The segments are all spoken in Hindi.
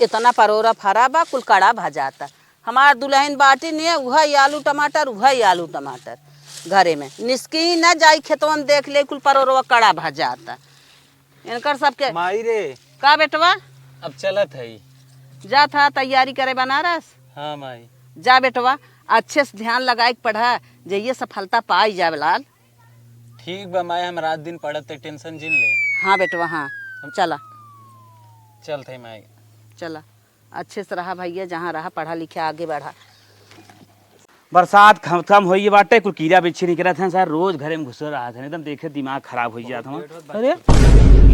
इतना परोरा फरा बा कुल कड़ा भजाता। हमार दुल्हन बाटी नहीं है वही आलू टमाटर वही आलू टमाटर घरे में निस्की न जाई खेतवन देख ले कुल परोरवा कड़ा भजाता। इनकर सबके माई रे का बेटवा अब चलत है। जा था तैयारी करे बनारस। हाँ माई जा बेटवा अच्छे से ध्यान लगाए पढ़ा जइए सफलता पाई जाए लाल। ठीक बा माई हम रात दिन पढ़ते टेंशन जिन ले। हाँ बेटवा हाँ चला चलते माई चला अच्छे से रहा भैया जहाँ रहा पढ़ा लिखा आगे बढ़ा। बरसात खत्म हो बाटे कुल कीड़ा बिच्छी निकलत हैं सर रोज घरे में घुस रहा था एकदम देखे दिमाग खराब हो जाता हूँ। अरे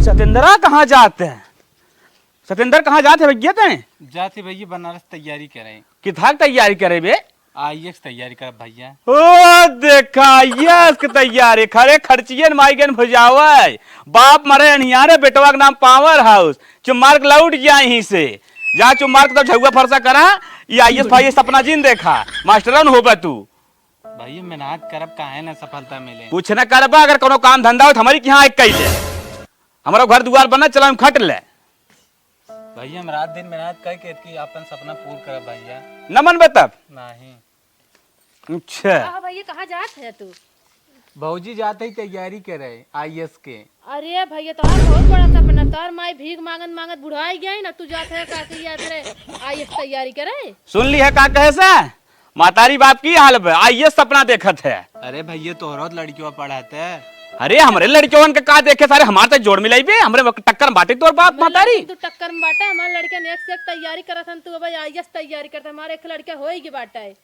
सतेंद्रा कहाँ जाते हैं? सतेंद्र कहाँ जाते भैया तेने? जाते भैया बनारस तैयारी करें। कितना तैयारी करे बे? आईएएस तैयारी कर भैया। ओ देखा यस की तैयारी खरे खर्चियन माइगन भुजावे बाप मरे अनियारे बेटवा के नाम पावर हाउस चुमार्क लौट गया यहीं से जा चुमार्क तो झुआ फरसा करा ये आईएएस भाई सपना जिन देखा मास्टरन होबा तू भैया मेहनत करब काहे ना सफलता मिले। कुछ न करबा अगर कोनो काम धंधा हो हमारी यहाँ एक कही ले हमारा घर दुआर बना चला हम खट ले भैया हम रात दिन मेहनत करके कि अपन सपना पूरा करब भैया। न मन बतब नहीं अच्छा भैया कहाँ जात है तू? भौजी जाते ही तैयारी करे आईएएस के। अरे भैया तोहार बहुत बड़ा सपना तोहार माई भीख मांगत मांगत बुढ़ाई गई ना तू जात है काके याद रहे आईएएस तैयारी करे। सुन ली है का कहे से मातारी बाप की हाल है आईएएस सपना देखत है। अरे भैया तोहरा लड़कियों पढ़ाते है। अरे हमारे लड़कियों के का देखे सारे हमारे तक जोड़ मिलाई बे हमरे टक्कर बाटे तोर बाप मातारी तू टक्कर में बाटा हमारे लड़के ने एक से एक तैयारी करत हन तू भाई आईएएस तैयारी करता हमारे एक लड़का होएगी बाटा है।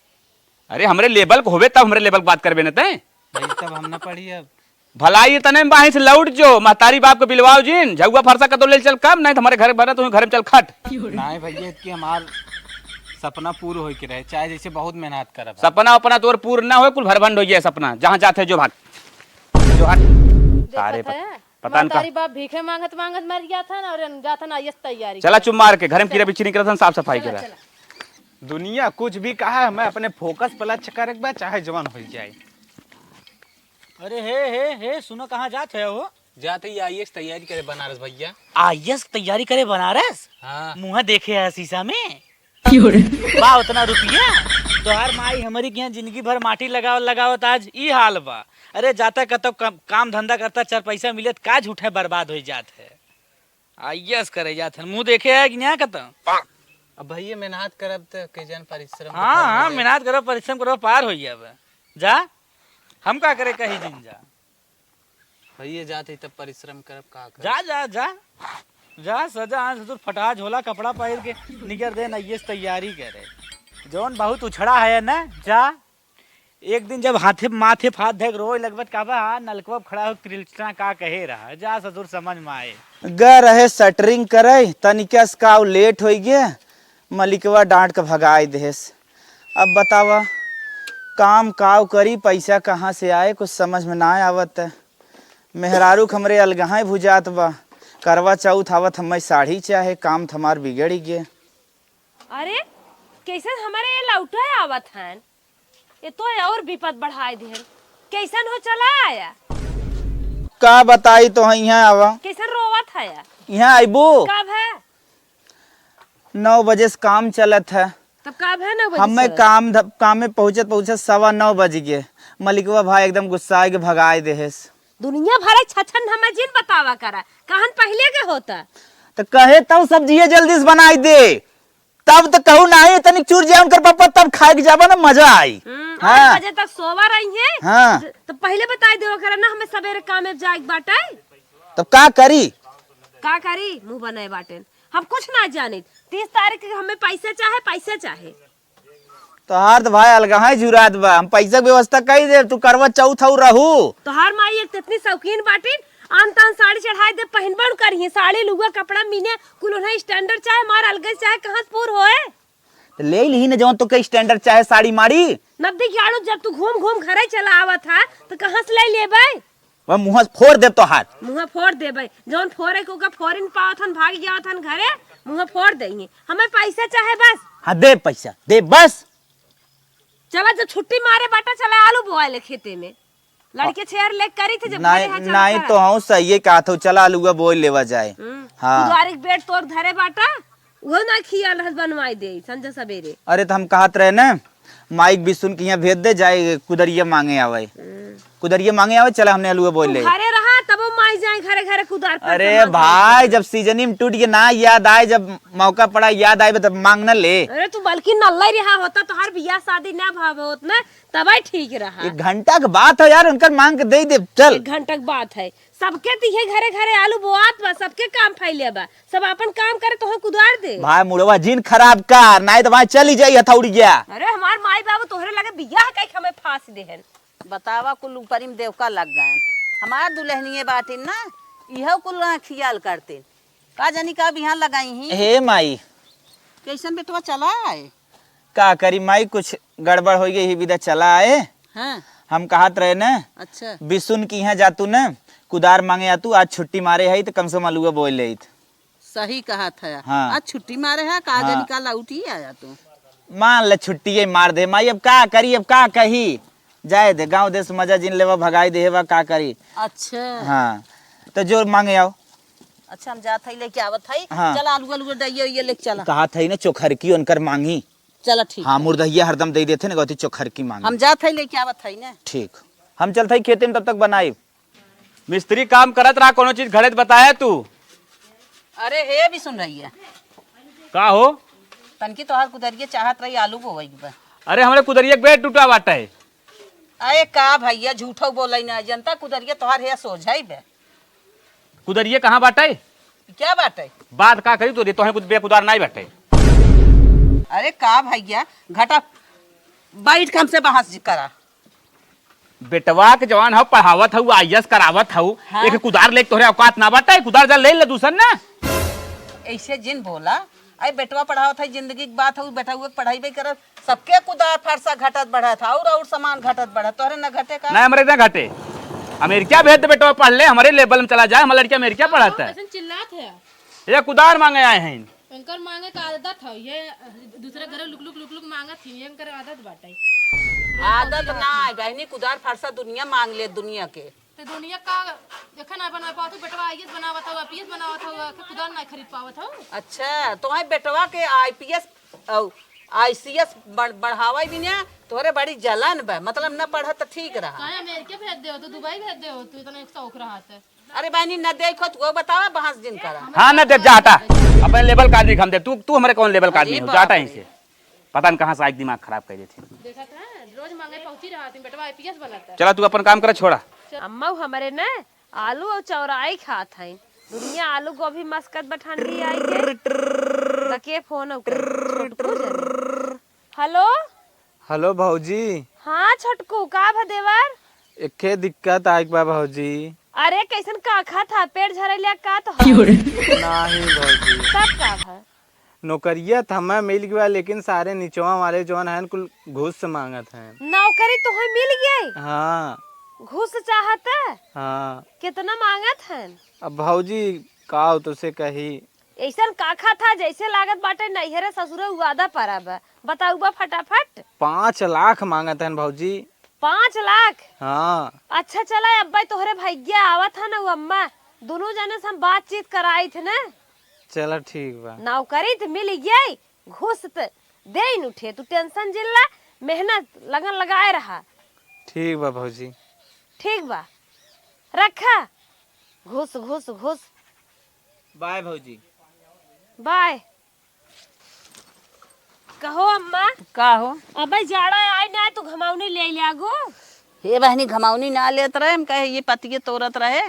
अरे हमरे लेवल को होवे तब हमरे लेवल बात करबे न तै भाई तब हम ना पढ़ी अब भलाई तने बाही से लौट जो मातारी बाप को बिलवाओ जिन झगुआ फरसा का तो ले चल कम नहीं हमारे घर बना तो घर में चल खट नहीं भैया कि हमार सपना पूरा हो के रहे चाहे जैसे बहुत मेहनत करब। सपना अपना तोर पूर्ण ना हो कुल भरभंड हो गया सपना जहाँ जाते जो भाग जो हट सारे पता न तारी बाप भीखे मांगत मांगत मर गया था ना और जाता ना आईएएस तैयारी चला चुप मार के घर में कीड़ा बिच्छी निकला था साफ सफाई करा। दुनिया कुछ भी कहा है मैं अपने फोकस पर लक्ष्य करे चाहे जवान हो जाए। अरे हे सुनो कहाँ जाते है वो? जाते ही आईएएस तैयारी करे बनारस भैया। आईएएस तैयारी करे बनारस? हाँ मुँह देखे है शीशा में बा उतना रुपया तोहार माई हमारी यहाँ जिंदगी भर माटी लगावत आज ई हाल बा। अरे जाता कतो काम धंधा करता चार पैसा मिले का झूठे बर्बाद हो जात है। आईएएस करे जात है मुँह देखे है कि यहाँ कतो। अब भैया मेहनत करब तो कैजन परिश्रम। हाँ मेहनत करो परिश्रम करो पार हो जाए जा हम का करे कहीं दिन जा भैया जाते तब परिश्रम करब का कर। जा जा जा जा सजा ससुर फटा झोला कपड़ा पहन के निकल दे ना ये तैयारी करे जौन बहुत उछड़ा है ना जा एक दिन जब हाथे माथे फात देख रोए लगभग काबा नलकवा खड़ा हो कृष्णा का कहे रहा जा ससुर समझ में आए ग रहे सटरिंग करे तनिका का लेट हो गया मलिकवा डांट के भगाए देस। अब बतावा काम काव करी पैसा कहाँ से आए कुछ समझ में ना आवत है। मेहरारू हमरे अलगहा भुजात बा करवा चौथ आवत हमें साड़ी चाहे काम थमार बिगड़ गए। अरे कैसन हमारे ये लौटा आवत हन ये तो और विपद बढ़ाए दे कैसन हो चला आया का बताई तो यहाँ आवा कैसन रोवत है यहाँ आईबो कब है 9 बजे से काम चलत है तब कब है ना हमें काम में पहुँचत 9:15 बज गए मलिकवा भाई एकदम गुस्सा के भगाए देस। दुनिया भर छछन हमें जिन बतावा करा कहन पहले के होता तो कहे तब सब्जी जल्दी से बनाई दे तब तो कहू नहीं तनिक चूर जाए उनकर पापा तब खाए के जाबा ना मजा आई। 8 बजे तक सोवा रही है। हाँ तो पहले बताई देवा करा ना हमें सवेरे काम में जाए बाटे तब का करी मुंह बनाए बाटे हम कुछ ना जाने 30 तारीख के हमें पैसा चाहे तो हार तो भाई अलगहा जुरात बा हम पैसा की व्यवस्था कही दे तू करवा चौथ रहू तो हर माई एक इतनी शौकीन बाटी आन तान साड़ी चढ़ाई दे पहनबन करी साड़ी लुगा कपड़ा मीने कुल उन्हें स्टैंडर्ड चाहे मार अलग चाहे कहां से पूर होए तो ले ली न जवन तो कई स्टैंडर्ड चाहे साड़ी मारी नब्बे ग्यारह जब तू घूम घरे चला आवा था तो कहां से ले लेबे वह मुंह फोड़ दे तो हाथ मुंह फोड़ देबे जौन फोड़े को का फोरन पावथन भाग जावथन घरे मुंह फोड़ देही हमें पैसा चाहे बस। हाँ दे पैसा दे बस चला जब छुट्टी मारे बाटा चला आलू बोआले खेते में लड़के छेर ले करी थे जब नहीं तो हूँ सही कहा था चला आलूगा बोल लेवा जाए। हाँ बेड तोर धरे बाटा वो ना खिया रहल बनवाई दे संजय सवेरे। अरे तो हम कहत रहे ना माइक भी सुन के यहाँ भेज दे जाए कुदरिया मांगे आवे, कुदरिया मांगे आवे चला हमने अलुआ बोल ले। घरे रहा तब वो माई जाए घरे घरे कुदार पर अरे सामान भाई जब सीजनी में टूट के ना याद आए, जब मौका पड़ा याद आए तब मांगना ले। अरे तू बल्कि नल्ला ही रहा होता तो हर बियाह शादी ना भाव होत ना तब ठीक रहा। 1 घंटा के बात है यार, उनका मांग के दे दे चल। 1 घंटा की बात है, सबके तिहे घरे घरे आलू बोआत बा, सबके काम फैले बा, सब अपन काम करे तो कुदार दे। भाई मुड़वा जिन खराब कर नहीं तो वहाँ चली जाई हथौड़ी गया। अरे हमार माई बाबू तोहरे लगे बियाह कई हमें फांस देहन। बतावा कुल ऊपरी में देवका लग गए। हमार दुल्हनिए बाटिन ना इहो कुल खियाल करते का जानी का बिहान लगाई ही। हे माई कैसन बेटवा चला है? का करी माई, कुछ गड़बड़ हो गई ही विदा चला आए। हाँ हम कहत रहे न अच्छा बिसुन की यहाँ जातू न कुदार मांगे आतू, आज छुट्टी मारे है तो कम से कम अलुआ बोल ले। सही कहा था। हाँ। आज छुट्टी मारे है का हाँ। जानी का लौटी आया तू। मान ले छुट्टी है मार दे माई, अब का करी, अब का कही जाए दे, गांव देश मजा जिन लेवा भगाई दे का करी। अच्छा हाँ तो जो मांगे आओ। अच्छा हम जात हई लेके आवत हई। हाँ। चल आलू आलू दइयो ये लेके चला। कहा था ना चोखर की उनकर मांगी। चला ठीक। हाँ मुर्दहिया हरदम दे देते ना, कहती चोखर की मांगी। हम जात हई लेके आवत हई ना। ठीक हम चलते खेते में तब तक बनाई। मिस्त्री काम करत रहा, कोनो चीज घड़े बताया तू अरे हे भी सुन रही है का हो? तनकी तोहार कुदरिए चाहत रही आलू बोवई बा। अरे हमारे कुदरिया के बेट टूटा बाटा है। अरे का भैया झूठो बोलै ना, जनता कुदरिए तोहार हे सोझाई बे। कुदरिया कहाँ बाटा है? क्या बात है? बात का करी तो तोहे कुछ बेकुदार नहीं बैठे। अरे का भैया घटा बैठ के हमसे बहस करा। बेटवा के जवान हो पढ़ावत हूँ आईएएस करावत हूँ। हाँ। एक कुदार ले तोहरे औकात ना बाटा है, कुदार जा ले ले दूसर ना। ऐसे जिन बोला अरे बेटवा पढ़ावत है, जिंदगी की बात है, बेटा हुए पढ़ाई भी करत, सबके कुदार फरसा घटत बढ़त और सामान घटत बढ़त, तोहरे न घटे का? नहीं हमारे ना घटे। अमेरिका भेज दे बेटवा पढ़ ले, हमारे लेवल में चला जाए। हमारा लड़का अमेरिका पढ़ाता है। ऐसे चिल्लात है ये कुदार मांगे आए हैं। इनकर मांगे का आदत है, ये दूसरे घरे लुक लुक लुक लुक मांगत थी, ये इनकर आदत बाटे। आदत ना बहनी, कुदार फरसा दुनिया मांग ले दुनिया के। तो दुनिया का देखा ना बना पावत बेटवा आईएएस बनावत हो, आईपीएस बनावत हो, खुदा ना खरीद पावत हो। अच्छा तो है बेटवा के आईपीएस आईसीएस बढ़ावा भी ना, तोहरे बड़ी जलन बा, मतलब न पढ़त तो ठीक रहा। काहे अमेरिका भेज दे हो तो दुबई भेज दे हो तू, इतना एक शौक रहा है। अरे बहनी न देखो तो बतावा बहस जिन करा। हाँ ना देख जा हटा, अपने लेवल का आदमी हम दे। तू हमारे कौन लेवल का आदमी हो? अरे जा हटा बाप यहीं से। पता नहीं कहाँ से आज दिमाग खराब कर देती। देखा था रोज मांगे पहुंची रहा थी, बेटवा आईपीएस बनाता चला तू अपन काम कर छोड़ा। अम्मा हमारे न आलू और चौराई खात है। दुनिया आलू गोभी मस्कत बठांडी आई के फोन हेलो हेलो भौजी, हाँ छोटकू का भदेवर। एके दिक्कत आइक बा भौजी। अरे कैसन का खा था, पेट झरेलिया का तो नहीं भौजी, सब का है। नौकरिया हमें मिल गया, लेकिन सारे निचवा वाले जौन है कुल घूस मांगत हैं। नौकरी तुम्हें मिल गई? हाँ घूस चाहत है? हाँ। कितना मांगत है? अब भौजी का तुसे कही, ऐसा काखा था जैसे लागत बाटे नैहरे ससुरे वादा पड़ा बा। बताऊ बा फटाफट। 5 लाख मांगत हैं भौजी। 5 लाख? हाँ। अच्छा चला अब्बा तोहरे भैया आवा था ना, वो अम्मा दोनों जने से हम बातचीत कराई थे ना। चलो ठीक बा। नौकरी तो मिल गई, घूस तो दे न उठे, तू टेंशन जिल्ला, मेहनत लगन लगाए रहा। ठीक बा भौजी। ठीक बा रखा। घूस घूस घूस। बाय भौजी। बाय। कहो अम्मा। का हो? अबे जाड़ा आई ना तो घमावनी ले लिया गो। हे बहनी घमावनी ना लेत रहे, हम कहे ये पतिये तोरत रहे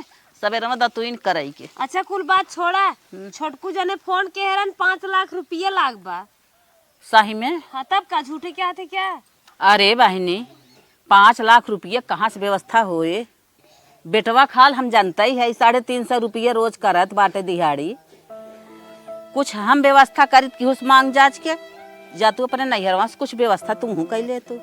सवेरे में दतुइन करई के। अच्छा कुल बात छोड़ा, छोटकू जने फोन के हेरन 5 लाख रुपया लाग बा। सही में? हाँ तब का झूठे क्या थे क्या? अरे बहनी 5 लाख रुपये कहाँ से व्यवस्था होए? बेटवा खाल हम जानता ही है 350 रुपये रोज करत बाटे दिहाड़ी। कुछ हम व्यवस्था करित कि उस मांग जांच के जा, तू अपने नैहरवा से कुछ व्यवस्था तुम कर ले। तू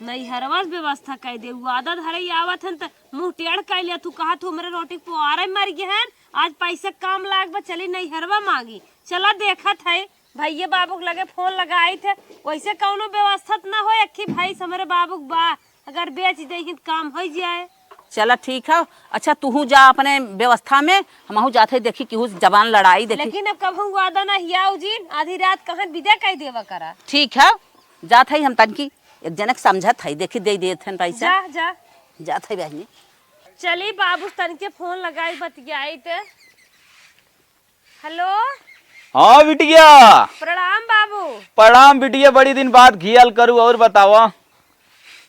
नैहरवा से व्यवस्था कर दे, वादा धरे आवत हन त मुंह टेढ़ कर लिया। तू कहा तू हमरे रोटी पुआरे मर गए हैं, आज पैसे काम लाग बा, चली नैहरवा मांगी। चला देखत है भैया बाबू लगे फोन लगाई थे, वैसे कौनो व्यवस्था न हो। अखी भाई हमारे बाबू बा, अगर बेच दे काम हो जाए। चला ठीक है। अच्छा तू जा अपने व्यवस्था में, हम जाते देखी कि जबान लड़ाई देखी। लेकिन अब कभू वादा ना हिया जी, आधी रात कहाँ विदा कह देवा करा। ठीक है जात है हम तनकी एक जनक समझत है देखी दे देते पैसा। जा जा जात है बहनी। चली बाबू तन के फोन लगाई बतियाई ते। हेलो हाँ बिटिया। प्रणाम बाबू। प्रणाम बिटिया, बड़ी दिन बाद खियाल करूँ और बतावा।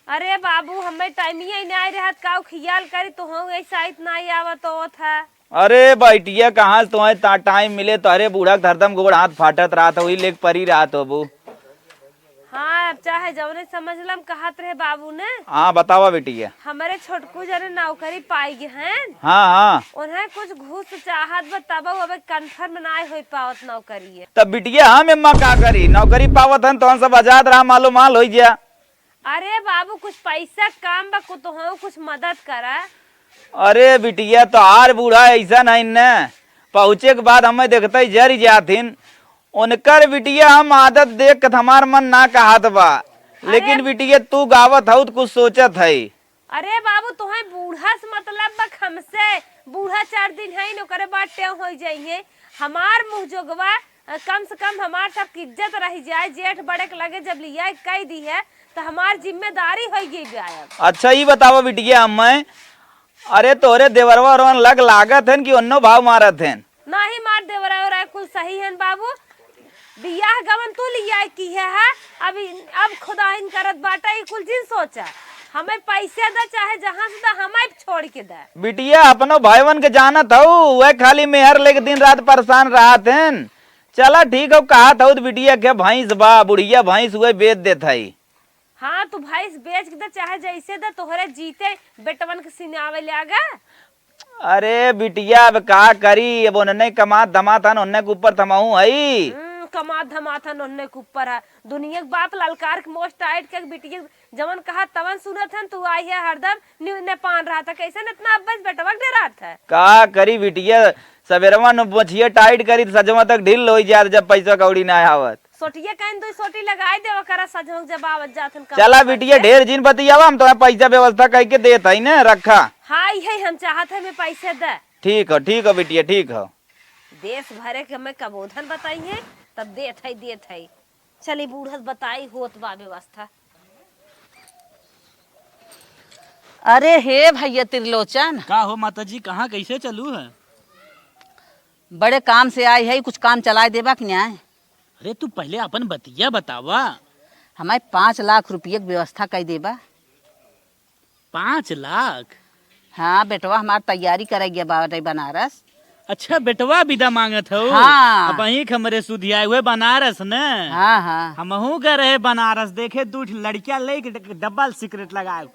अरे बाबू हमें टाइम ही नहीं आई रहत का खियाल करी तो हम ऐसा इतना ही आवत तो था। अरे बैटिया कहाँ तुम्हें टाइम मिले तो अरे बूढ़ा हरदम गोड़ हाथ फाटत रहा था, वही लेक परी रहा तो बू। हाँ अब चाहे जवने समझलम कहत रहे बाबू ने। हाँ बतावा बेटिया। हमारे छोटकू जने नौकरी पाई गए हैं। हाँ हाँ उन्हें कुछ घूस चाहत तब अब कंफर्म ना हो पावत नौकरी। तब बिटिया हम एम्मा का करी, नौकरी पावत हन तो सब आजाद रहा मालूम माल हो जा। अरे बाबू कुछ पैसा काम बा तो हम कुछ मदद करा। अरे बिटिया तो आर बूढ़ा ऐसा नहीं न, पहुँचे के बाद हमें देखते जर जाथिन उनकर बिटिया हम आदत देख के हमार मन ना कहत बा, लेकिन बिटिया तू गावत हो तो कुछ सोचत है। अरे बाबू तुम्हें बूढ़ा से मतलब बा हमसे, बूढ़ा 4 दिन है नौकरे बाद टेव हो जाइए। हमार मुँह जोगवा कम से कम हमार सब की इज्जत रह जाए, जेठ बड़े के लगे जब लिया कह दी है तो हमार जिम्मेदारी हो गई गायब। अच्छा ये बताओ बिटिया हमें, अरे तोरे देवरवा रोन लग लागत है कि उन्नो भाव मारत है? नहीं मार देवरा कुल सही है बाबू, बियाह गवन तू लिया की है अभी अब खुदा इन करत बाटा ये कुल जिन सोचा हमें पैसे दे चाहे जहाँ से दे हमें छोड़ के दे। बिटिया अपनो भाईवन के जानत हो, वह खाली मेहर लेके दिन रात परेशान रहत हैं। चला ठीक हो कहा था बिटिया के भैंस बा बुढ़िया भैंस हुए बेच देत है। हाँ तू भैंस बेच के दे चाहे जैसे दे तोहरे जीते बेटवन के सिनावे लागा। अरे बिटिया अब का करी, अब उन्होंने कमा धमा था उन्ने के ऊपर थमाऊ है। कमा धमा था नन्ने के ऊपर है, दुनिया के बाप ललकार के मोस्ट टाइट के बिटिया जवन कहा तवन सुनत है तू आई है हरदम ने पान रहा था कैसे न इतना अब्बस बेटवा दे रहा था। का करी बिटिया सवेरवा न बचिया टाइट करी सजवा तक ढील हो जात जब पैसा कौड़ी ना आवत। सोटिया कहीं दो सोटी लगाए देवा करा सजवा जब आवत जातन। चला बिटिया ढेर जिन बतियावा हम तुम्हें पैसा व्यवस्था करके देत है ना रखा। हाँ यही हम चाहते हैं मैं पैसे दे। ठीक हो बिटिया ठीक हो। देश भरे के मैं कबोधन बताइए तब देत है। चली बूढ़स बताई होत बा व्यवस्था। अरे हे भैया त्रिलोचन, का हो माता जी कहाँ कैसे चलू है? बड़े काम से आई है, कुछ काम चलाए देबा कि नहीं? अरे तू पहले अपन बतिया बतावा। हमें 5 लाख रुपये की व्यवस्था कर देबा। 5 लाख? हाँ बेटवा हमार तैयारी करेगी बाबा बनारस। अच्छा बेटवा विदा मांगत हो? हाँ। अब वही हमरे सुधिया हुए बनारस न। हाँ हाँ हमहू गए रहे बनारस, देखे 2 लड़किया ले डबल सिगरेट लगाए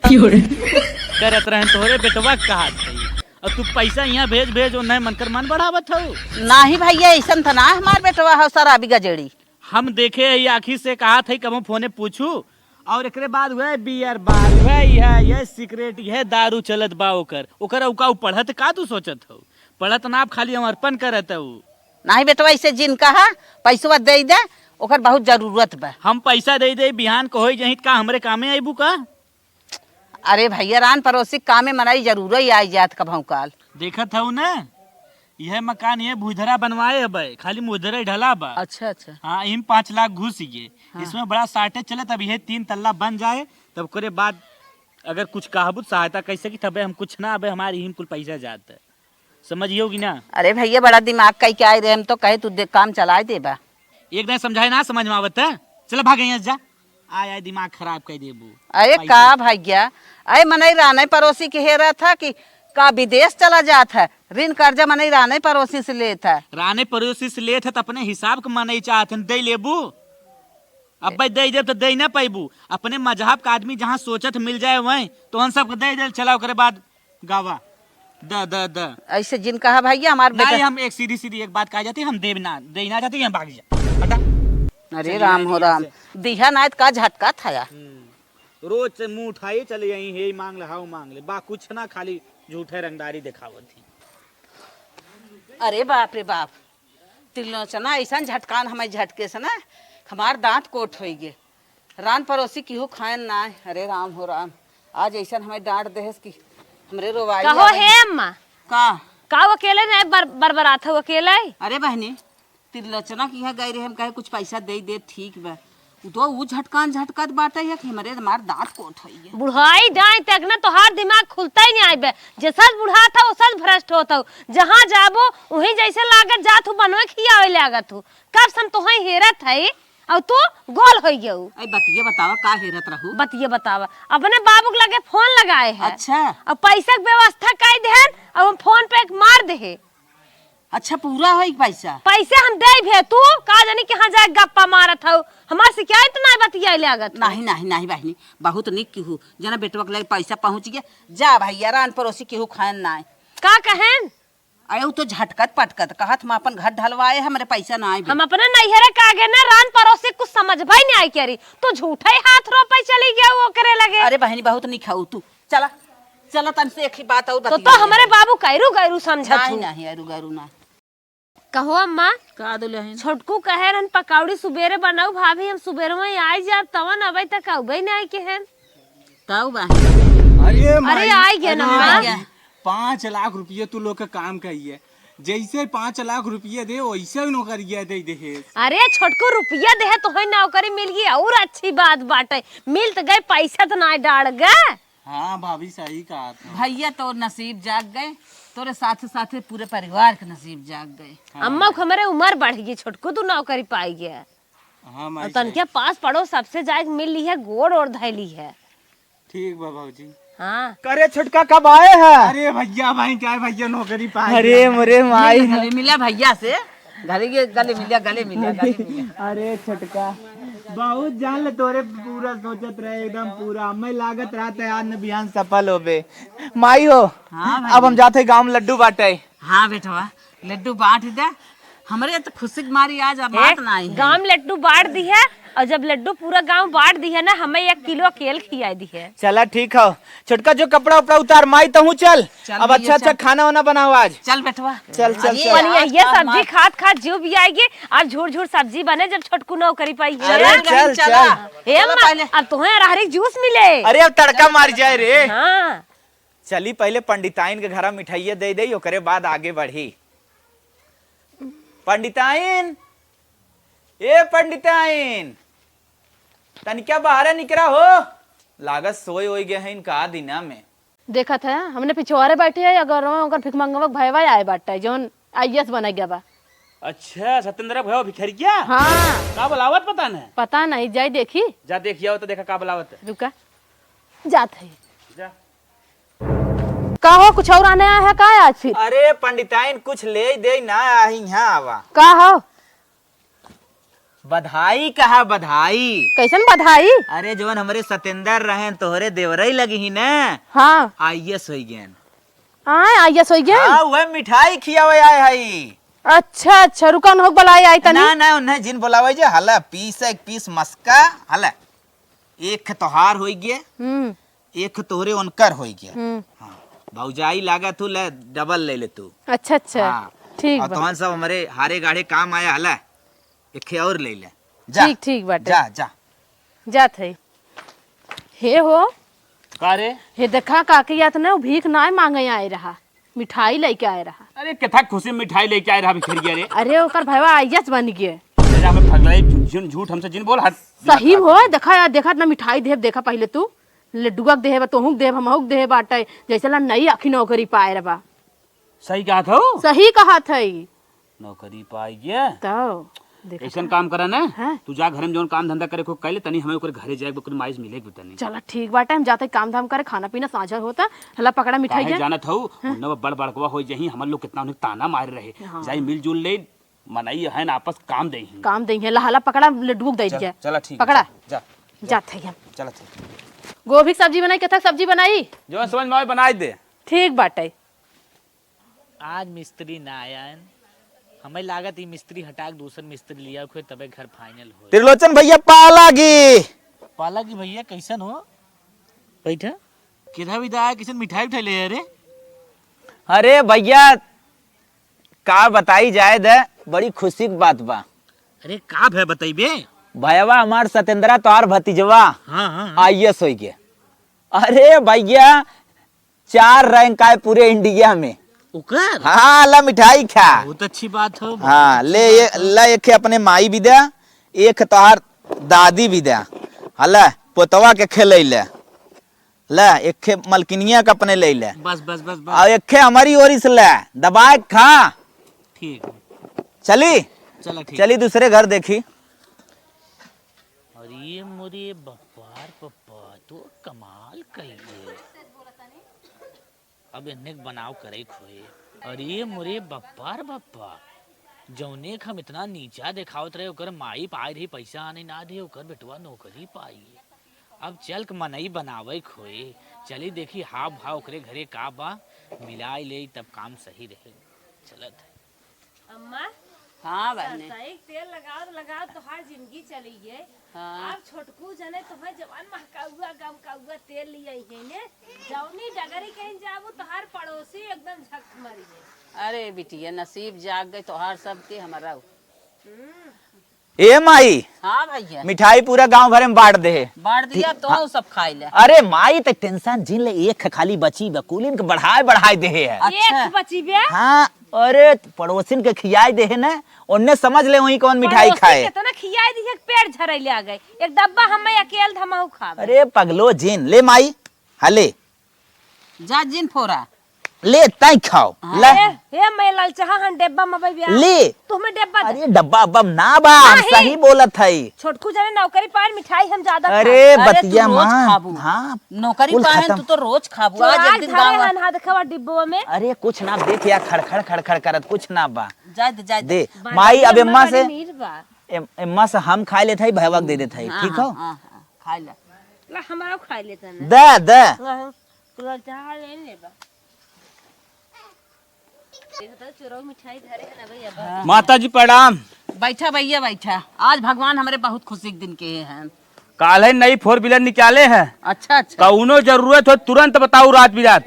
करत रहे तोहरे बेटवा कहा थे। और तू पैसा यहाँ भेज नहीं मनकर मन बढ़ावत हो। नहीं भैया ऐसा था ना हमार बेटवा हो शराबी गजेड़ी। हम देखे ही आखिर से कहा थे कब फोने पूछू और एकरे बाद वह बियर बार वह यह सिगरेट यह दारू चलत बा ओकर उका पढ़त का तू सोचत हो? पढ़त ना आप खाली समर्पण करत हो। नहीं बेटवा ऐसे जिन कहा पैसा दे दे ओकर बहुत जरूरत बा। हम पैसा दे बिहान को होई जहित का हमरे कामे आईबू का? अरे भैया रान पड़ोसी कामे मनाई जरूर ही आई जात कभू काल। देखत हो ना यह मकान ये भूधरा बनवाए है, खाली मुधरा ढला बा। अच्छा अच्छा हाँ इम 5 लाख घुस ये। हाँ। इसमें बड़ा साटे चले तब यह 3 तल्ला बन जाए तब करे बाद अगर कुछ कहबू सहायता कैसे की तबे हम कुछ ना अबे हमारी हिम कुल पैसा जाता है, समझियोगी ना? अरे भैया बड़ा दिमाग कई क्या आए रहे हम तो कहे तू काम चलाए देबा। एक दिन समझाए ना समझ में आवत है, चल भाग यहाँ जा। आया दिमाग खराब कर देबू। अरे का भैया अरे मनई राने पड़ोसी के हेरा था कि का विदेश चला जाता है, ऋण कर्जा मनई राने पड़ोसी से लेता है। राने पड़ोसी से लेत है तो अपने हिसाब के मनई चाहते दे लेबू। अब भाई दे जब तो दे ना पैबू, अपने मजहब का आदमी जहाँ सोचत मिल जाए वहीं तो हम सबको दे दे चला ओकरे बाद गावा द ऐसे जिन कहा भैया हमारे नहीं बेटा। हम एक सीधी एक बात कहा जाती हम देना चाहते हम भाग जा हटा। अरे राम हो राम दिहा नायत का झटका था। रोज से मुंह उठाई चले यही हे मांग ले हाउ मांग ले बा कुछ ना खाली झूठे रंगदारी दिखावत थी। अरे बाप रे बाप त्रिलोचना ऐसा झटकान हमें झटके से ना हमार दांत कोट हो गए। रान पड़ोसी केहू खाए ना। अरे राम हो राम आज ऐसा हमें डांट देहस कि हमरे रोवाई कहो आ गई। हे अम्मा का का वो अकेले नहीं बरबरात हो अकेले अरे बहनी तिरलोचना की है गई रहे हम कहे कुछ पैसा दे ठीक बा तो वो झटकान झटकत बाटे है कि हमारे हमार दांत कोट होई है। बुढ़ाई डाई तक ना तोहार दिमाग खुलता ही नहीं आइबे जैसा बुढ़ा था वैसा भ्रष्ट होता जहाँ जाबो वहीं जैसे लागत जात हूँ बनवे खियावे लागत हूँ कब सम तो हेरत है और तू गोल हो गयो। आई बतिये बतावा का हेरत रहू। बतिये बतावा अपने बाबू के लगे फोन लगाए है अच्छा और पैसा के व्यवस्था कर दे और हम फोन पे मार दे अच्छा पूरा होई पैसा पैसे हम दे भे तू का जानी कहाँ जाए गप्पा मारत हो हमार शिकायत नहीं बतिया लागत नहीं नहीं नहीं बहनी बहुत निक केहू जना बेटवा के लगे पैसा पहुंच गया जा भैया रान पड़ोसी केहू खान ना का कहें आयो तो झटकत पटकत कहत हम अपन घर ढलवाए हमारे पैसा ना आए हम अपने नैहरे का आगे ना रान पड़ोसी कुछ समझ भाई नहीं आई करी तो झूठा ही हाथ रोपे चली गया वो करे लगे। अरे बहनी बहुत निक खाऊ तू चला चला तन से एक ही बात और तो हमारे बाबू कैरू गैरू समझत नहीं हूँ। नहीं अरु गरु ना कहो अम्मा का दुल्हन छोटकू कहे रन पकौड़ी सुबेरे बनाऊ भाभी हम सुबेरे में आई जाब तवन अबे तक अबे नहीं आई के हैं ताऊ बहनी अरे आई गया ना आ अम्मा। गया 5 लाख रुपये तू लोग का काम कहिए जैसे 5 लाख रुपये दे वैसे ही नौकरिया दे दे। अरे छोटकू रुपया दे तो है नौकरी मिल गई और अच्छी बात बाटे मिल तो गए पैसा तो ना डाल गए। हाँ भाभी सही कहा भैया तो नसीब जाग गए तोरे साथ साथ पूरे परिवार के नसीब जाग गए। अम्मा को हमारे उम्र बढ़ गई छोटकू तू नौकरी पाई गया हाँ और तनके पास पड़ो सबसे जाए मिल ली है गोड़ और धैली है। ठीक बा भाजी। हाँ करे छुटका कब आए हैं? अरे भैया भाई क्या भैया नौकरी पाए। अरे मोरे माई गले मिला भैया से गले मिला अरे छुटका बहुत जान ले तोरे पूरा सोचत रहे एकदम पूरा मैं लागत रहा था आज न बिहान सफल होबे माई हो। हाँ भाई। अब हम जाते गांव में लड्डू बांटे। हाँ बेटवा लड्डू बांट दे हमरे तो खुशी की मारी आज अब बात ना आई है। गांव में लड्डू बांट दी है और जब लड्डू पूरा गांव बांट दी है ना हमें 1 किलो केल खिलाई दी है। चला ठीक है छुटका जो कपड़ा उपड़ा उतार माई तो हूँ चल चल अब भैया, अच्छा चल। खाना वाना बनाओ आज। चल बेटवा चल चल अरे चल। आज ये तो सब्जी खात खात जीव भी आएगी आज झूठ झूठ सब्जी बने जब छोटकू नौकरी पाई है। अरे चल, चला चल। ए अम्मा, अब तुम्हें अरहरी जूस मिले। अरे अब तड़का मार जाए रे। हाँ चली पहले पंडिताइन के घर मिठाइया दे दे ओकरे बाद आगे बढ़ी। पंडिताइन ए पंडिताइन तनिका बाहर निकरा हो लागत सोए हो गया है इनका दिना में। देखा था हमने पिछवाड़े बैठे है अगर अगर भिख मंगवा भैया आए बाटे जोन आईएएस बना गया बा। अच्छा सत्येंद्र भैया भिखरिया हाँ का बुलावत पता न पता नहीं जाई देखी जा देखिया तो देखा का बुलावत है। रुका जात है जा का हो कुछ और आने आया है का आज फिर अरे पंडिताइन कुछ ले दे ना आई यहाँ आवा। का हो बधाई कहा बधाई। कैसन बधाई। अरे जोन हमारे सत्येंद्र रहे तोहरे देवरई लगी ही ना हाँ आईएएस हो गए। आईएएस हो गया। हाँ वह मिठाई खियावे आए हई। अच्छा अच्छा रुका न हो बुलाई आई तनी ना ना उन्हें जिन बुलावे जे हला पीस एक पीस मस्का हला एक तोहार हो गए एक तोहरे उनकर हो गया। हाँ भौजाई लागा तू ले डबल ले ले तू। अच्छा अच्छा हाँ ठीक और बा तोहन सब हमारे हारे गाढ़े काम आया हला एक और ले ले जा ठीक ठीक बाटे जा जा जात है हे हो का रे हे देखा काकी यात ने भीख ना मांगे आए रहा मिठाई लेके आए रहा। अरे कथा खुशी में मिठाई लेके आए रहा भिखरिया रे। अरे ओकर भैया आईएएस बन गए। अरे जा हमें फगलाई झूठ झूठ हमसे जिन बोल हट सही हो देखा यार देखा ना मिठाई देव देखा पहले तू लड्डुआ के देव तोहू देव हमहू देव बाटे जैसे ला नई आखी नौकरी पाए रहा। सही कहा था सही कहा थई नौकरी पाई गया तो देखा ऐसा काम करा ना हाँ। तू जा घर में जौन काम धंधा करे को कैले तनी हमें ओकर घरे जाए ओकर माइस मिलेगी तनी चला ठीक बाटे हम जाते काम धाम करे खाना पीना साझा होता हला पकड़ा मिठाई काहे के जानत हूँ उन्हें बड़ बड़कवा हो जही हमन लोग कितना उन्हें ताना मार रहे जाई मिलजुल ले मनाई है ना आपस काम दे काम देंगे हला पकड़ा लड्डू दे दिया चला ठीक पकड़ा जा जाते हम चला गोभी की सब्जी बनाई कथा सब्जी बनाई जो समझ में आवे बनाई दे। ठीक बाटे आज मिस्त्री ना आया है हमें लागत ही मिस्त्री हटा के दूसर मिस्त्री लिया कोई तबे घर फाइनल हो। त्रिलोचन भैया पालागी पाला की भैया कैसन हो बैठा किधर विदा आया किसन मिठाई उठाई ले रे। अरे भैया का बताई जाए दे बड़ी खुशी की बात बा। अरे का भय बताइबे। भैया हमार सत्येंद्रा तोहार भतीजवा हाँ हाँ आईएएस हो गया। अरे भैया 4 रैंक आए पूरे इंडिया में। ओकर हाँ ला मिठाई खा। बहुत अच्छी बात हो। हाँ ले ये ला एक अपने माई भी दे, एक तोहार दादी भी दे। हला पोतवा के खेले ले ला, एक मलकिनिया के अपने ले ले, बस बस बस बस और एक हमारी ओरी से ले दबाए खा। ठीक है, चली चलो ठीक। चली दूसरे घर देखी। अरे मोरे बप्पार पप्पा तो कमाल कहिए। अब इन्हें बनाव करे खोए। अरे मोरे बप्पार बप्पा, जौने हम इतना नीचा दिखावत रहे ओकर माई पाई रही पैसा आने ना दे, ओकर बेटवा नौकरी पाई। अब चल के मनई बनावे खोए, चली देखी हाव भाव ओकरे घरे का बा, मिलाई ले तब काम सही रहे। चलत है। अम्मा हाँ बहने। सरसों तेल लगाओ तो लगाओ तो हर जिंदगी चली गई। हाँ। आप छोटकू जने तुम्हें जवान महकाउआ गम काउआ तेल लिया है ने, जौनी डगरी कहीं जाबू तो हर पड़ोसी एकदम झक मरी है। अरे बिटिया नसीब जाग गई तोहार सबके हमारा। ए माई हाँ भैया मिठाई पूरा गांव भर में बांट दे। बांट दिया तो सब खाई ले। अरे माई तो टेंशन झील ले, एक खाली बची बकुलिन के बढ़ाए दे है। अच्छा। एक बची बे हाँ अरे पड़ोसिन के खियाई दे है ना, उन्ने समझ ले वही कौन मिठाई खाए। कितना खियाई दी, एक पेड़ झरैले आ गए, एक डब्बा हमें अकेले धमाऊ खा। अरे पगलो जिन ले माई, हले जा जिन फोरा ले ताई खाओ ले हे मैं लाल चाहा हन डब्बा में बिया ले। तुम्हें डब्बा दे। अरे डब्बा अब्बा ना बा, नहीं। सही बोलत है। छोटकू जने नौकरी पाए मिठाई हम ज्यादा अरे अरे बतिया तू रोज मां खाबू। हाँ नौकरी कुल पाए खत्म। तू तो रोज खाबू। आज आज एक दिन गाँव हन हाथ खवा डिब्बो में। अरे कुछ ना देख या खड़खड़ खड़खड़ करत कुछ ना बा। जा दे माई अब एम्मा से मीर बा एम्मा से हम खाई लेते भैया दे देते है, ठीक हो। खाई ले। ला हमारा खा लेता ना। दे दे कुल चाहा ले लेबा। देखो चुरो मिठाई धरे है ना भैया। माता जी प्रणाम। बैठा भैया बैठा। आज भगवान हमारे बहुत खुशी के दिन के हैं। काल है नई 4 व्हीलर निकाले हैं। अच्छा अच्छा। कौनो जरूरत हो तुरंत बताओ, रात बिरात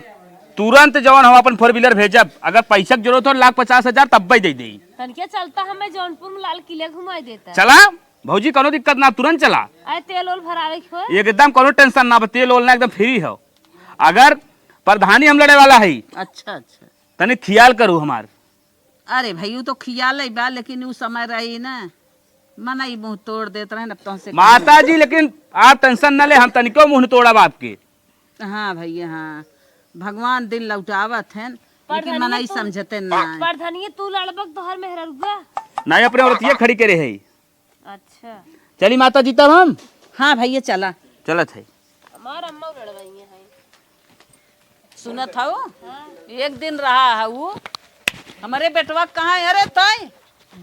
तुरंत जवन हम अपन 4 व्हीलर भेजब। अगर पैसा की जरूरत हो 1,50,000 तब दे दी। तनके चलता हमें जौनपुर में लाल किले घुमाई देता। चला भौजी कोनो दिक्कत ना, तुरंत चला। आए तेल ओल भरावे के हो। एकदम कोनो टेंशन ना, तेल ओलना एकदम फ्री हो। अगर प्रधानी हम लड़े वाला है अच्छा अच्छा। तनी ख्याल करू हमार। अरे भाई तो खियाल बा, लेकिन वो समय रही ना मना ही मुंह तोड़ देते रहे। अब तो से माता जी लेकिन आप टेंशन न ले, हम तनिको मुंह तोड़ब आपके। हाँ भैया हाँ, भगवान दिन लौटावत है, लेकिन मना ही समझते ना। प्रधानी तू लड़बक तोहर मेहररुआ। नहीं अपने औरतिया खड़ी करे है। अच्छा चली माता जी तब हम। हाँ भैया चला। चलत है। हमार अम्मा लड़वाई है। सुनत हो एक दिन रहा है वो हमारे बेटवा कहाँ है। अरे तय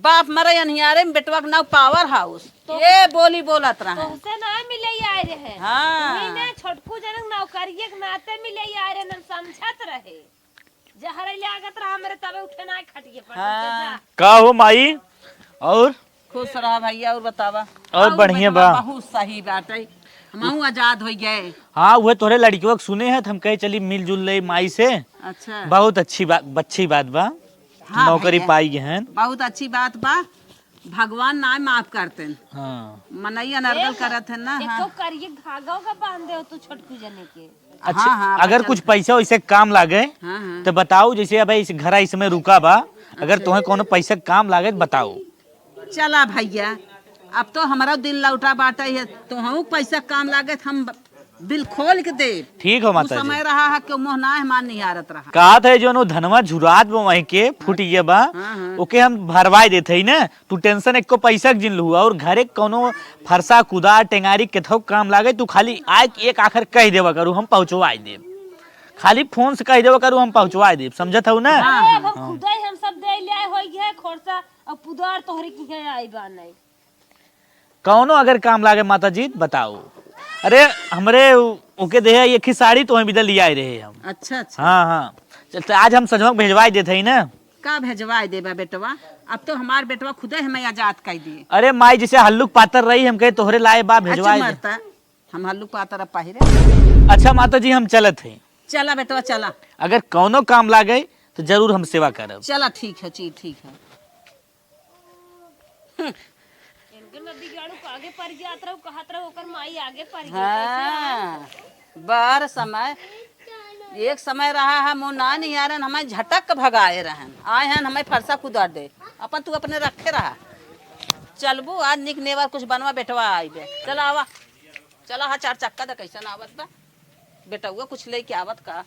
बाप मरे अनियारे में बेटवा का नाम पावर हाउस। ये बोली बोलत रहा है। तुमसे ना मिले आए रहे। हाँ ने छोटकू जनक नौकरिये के नाते मिले आए रहे, न समझत रहे। जहर लागत रहा मेरे तबे उठे ना खटिए पर। हाँ। का हो माई और खुश रहा भैया। और बतावा और बढ़िया बा। बहुत सही बात है, हम आजाद हो गए। हाँ वह तोरे लड़कियों सुने हैं, हम कहे चली मिलजुल ले माई से। अच्छा बहुत अच्छी बात बा। हाँ नौकरी भैया। पाई हैं। बहुत अच्छी बात बा। भगवान ना माफ करते हैं, हाँ मनैया नरगल करत है ना। एको करिए धागा का बांध दे तू छोटकू जने के। अच्छा हाँ, हाँ, अगर बचल कुछ पैसा वैसे काम लागे हाँ हाँ तो बताओ। जैसे अब इस घर इसमें रुका बा, अगर तुम्हें कोनो पैसा काम लागे तो बताओ। चला भैया, अब तो हमारा दिल लौटा बाटा है, तो हम पैसा काम लागे हम दिल खोल के दे। ठीक हो माता जी। समय रहा है कि मोह ना हमार निहारत रहा। कहा था जो धनवा झुरात बा वहीं के फुटिए बा, हाँ। ओके हम भरवाई देते ही ना। तू टेंशन एको पैसा के जिन लू। और घरे कोनो फरसा कुदा टेंगारी केथो काम लागे तू खाली आए एक आखिर कह देवा करू, हम पहुंचवाई देब। खाली फोन से कह देवा करू, हम पहुंचवाई देब। समझत हो ना। अब हम खुदाई हम सब दे ले आए होई है खोरसा। अब पुदार तोहरे की है आई बा नहीं। कौनो अगर काम लागे माता जी बताओ। अरे हमरे ओके दे एक ही साड़ी तो हम इधर ले आए रहे हम। अच्छा अच्छा। हाँ हाँ चल आज हम सजवा भेजवाई देते ही ना। का भेजवाए देबा बेटवा? अब तो हमार बेटवा खुदे हमें आजाद कर दिए। अरे माई जैसे हल्लुक पातर रही हम कहे तोहरे लाए बा भेजवाई दे। मरता हम हल्लू पातर पहिरे। अच्छा माता जी हम चलत है। चला बेटवा चला। अगर कौनो काम लागे तो जरूर हम सेवा करब। चला ठीक है जी ठीक है। इनके नदी गाड़ू आगे पर जात रहो कहत रहो ओकर माई आगे पर गई। हाँ बार समय एक समय रहा है मो ना नहीं आ रहा हमें झटक भगाए रहन आए हैं हमें फरसा कुदार दे अपन तू अपने रखे रहा चलबू आज निक नेवर कुछ बनवा बेटवा आई बे चला आवा चला हाँ 4 चक्का द कैसन आवत बा बेटा कुछ लेके आवत का